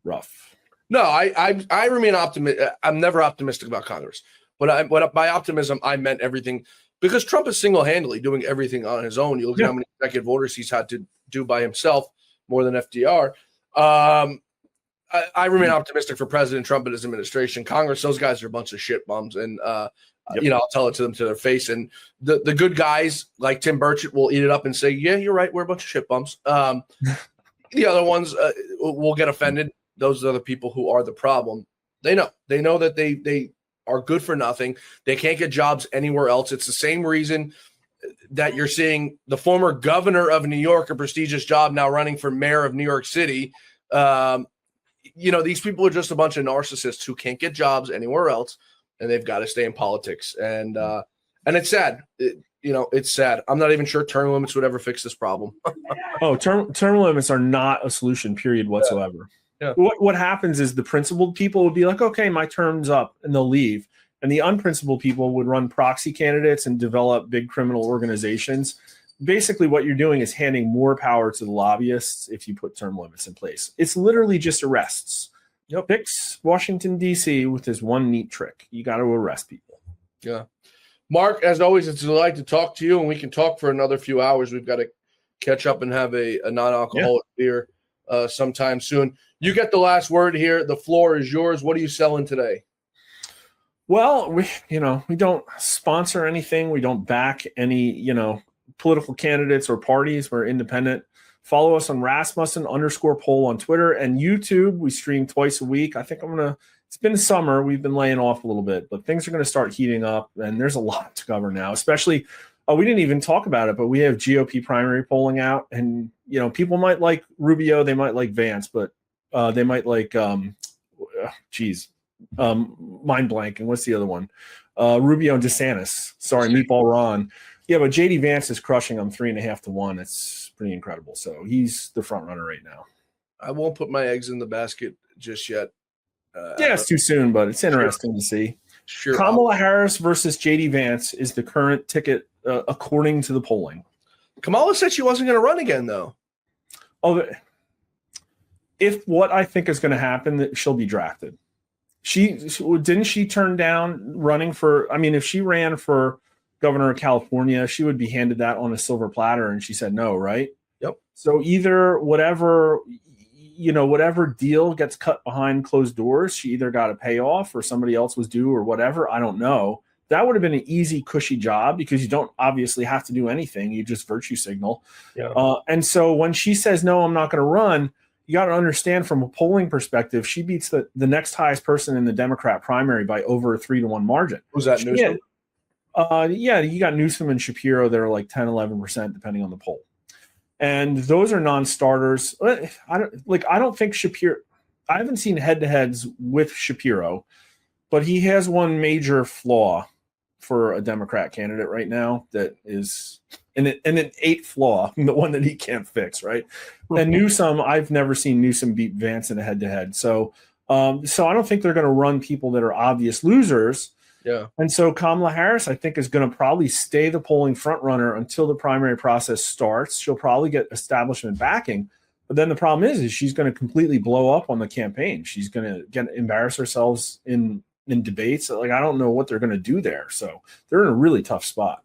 rough. No, I remain optimistic. I'm never optimistic about Congress, but by optimism, I meant everything, because Trump is single-handedly doing everything on his own. You look at how many executive orders he's had to do by himself, more than FDR. I remain optimistic for President Trump and his administration. Congress, those guys are a bunch of shit bums, and I'll tell it to them to their face. And the good guys like Tim Burchett will eat it up and say, "Yeah, you're right. We're a bunch of shit bums." The other ones will get offended. Those are the people who are the problem. They know that they are good for nothing. They can't get jobs anywhere else. It's the same reason that you're seeing the former governor of New York, a prestigious job, now running for mayor of New York City. These people are just a bunch of narcissists who can't get jobs anywhere else, and they've got to stay in politics. And it's sad. It's sad. I'm not even sure term limits would ever fix this problem. Term limits are not a solution, period, whatsoever. Yeah. What happens is the principled people would be like, okay, my term's up, and they'll leave. And the unprincipled people would run proxy candidates and develop big criminal organizations. Basically, what you're doing is handing more power to the lobbyists if you put term limits in place. It's literally just arrests. Fix Washington, D.C. with this one neat trick. You got to arrest people. Yeah. Mark, as always, it's a delight to talk to you, and we can talk for another few hours. We've got to catch up and have a non-alcoholic beer sometime soon. You get the last word here. The floor is yours. What are you selling today? Well, we don't sponsor anything. We don't back any, political candidates or parties. We're independent. Follow us on Rasmussen _poll on Twitter and YouTube. We stream twice a week. I think it's been summer. We've been laying off a little bit, but things are going to start heating up, and there's a lot to cover now, especially we didn't even talk about it, but we have GOP primary polling out, and, people might like Rubio. They might like Vance, but they might like, mind blanking. What's the other one? Rubio and DeSantis. Sorry, Meatball Ron. Yeah, but JD Vance is crushing them 3.5 to 1. It's pretty incredible. So he's the front runner right now. I won't put my eggs in the basket just yet. It's too soon, but it's interesting to see. Sure. Kamala Harris versus JD Vance is the current ticket according to the polling. Kamala said she wasn't going to run again, though. Oh, if what I think is going to happen, that she'll be drafted. Didn't she turn down running for? I mean, if she ran for governor of California, she would be handed that on a silver platter, and she said no, right? Yep. So either whatever whatever deal gets cut behind closed doors, she either got a payoff or somebody else was due or whatever. I don't know. That would have been an easy, cushy job because you don't obviously have to do anything. You just virtue signal. Yeah. And so when she says, no, I'm not going to run, you got to understand from a polling perspective, she beats the next highest person in the Democrat primary by over a 3-1 margin. Was that Newsom? Yeah, you got Newsom and Shapiro that are like 10, 11%, depending on the poll. And those are non-starters. I don't think Shapiro – I haven't seen head-to-heads with Shapiro, but he has one major flaw for a Democrat candidate right now that is an eighth flaw, the one that he can't fix, right? And Newsom, I've never seen Newsom beat Vance in a head-to-head. So I don't think they're going to run people that are obvious losers. Yeah. And so Kamala Harris, I think, is going to probably stay the polling front runner until the primary process starts. She'll probably get establishment backing. But then the problem is she's going to completely blow up on the campaign. She's going to embarrass herself in debates. Like, I don't know what they're going to do there. So they're in a really tough spot.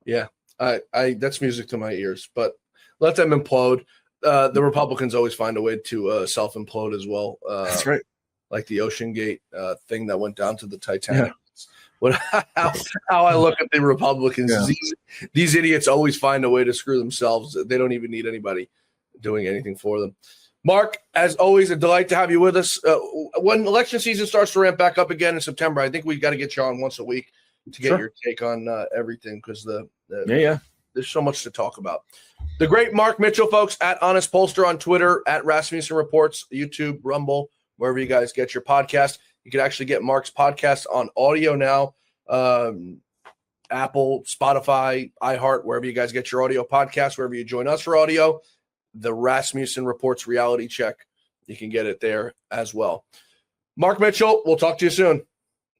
Yeah. I that's music to my ears, but let them implode. The Republicans always find a way to self-implode as well. That's right. Like the Ocean Gate thing that went down to the Titanic. Yeah. How I look at the Republicans, these idiots always find a way to screw themselves. They don't even need anybody doing anything for them. Mark, as always, a delight to have you with us. When election season starts to ramp back up again in September, I think we've got to get you on once a week to get your take on everything, because there's so much to talk about. The great Mark Mitchell, folks, at Honest Pollster on Twitter, at Rasmussen Reports, YouTube, Rumble, wherever you guys get your podcast. You can actually get Mark's podcast on audio now. Apple, Spotify, iHeart, wherever you guys get your audio podcast, wherever you join us for audio. The Rasmussen Reports Reality Check. You can get it there as well. Mark Mitchell, we'll talk to you soon.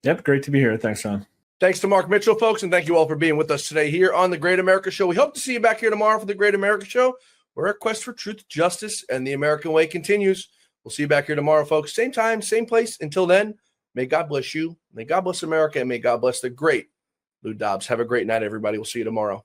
Yep, great to be here. Thanks, Sean. Thanks to Mark Mitchell, folks, and thank you all for being with us today here on The Great America Show. We hope to see you back here tomorrow for The Great America Show, where our quest for truth, justice, and the American way continues. We'll see you back here tomorrow, folks. Same time, same place. Until then, may God bless you, may God bless America, and may God bless the great Lou Dobbs. Have a great night, everybody. We'll see you tomorrow.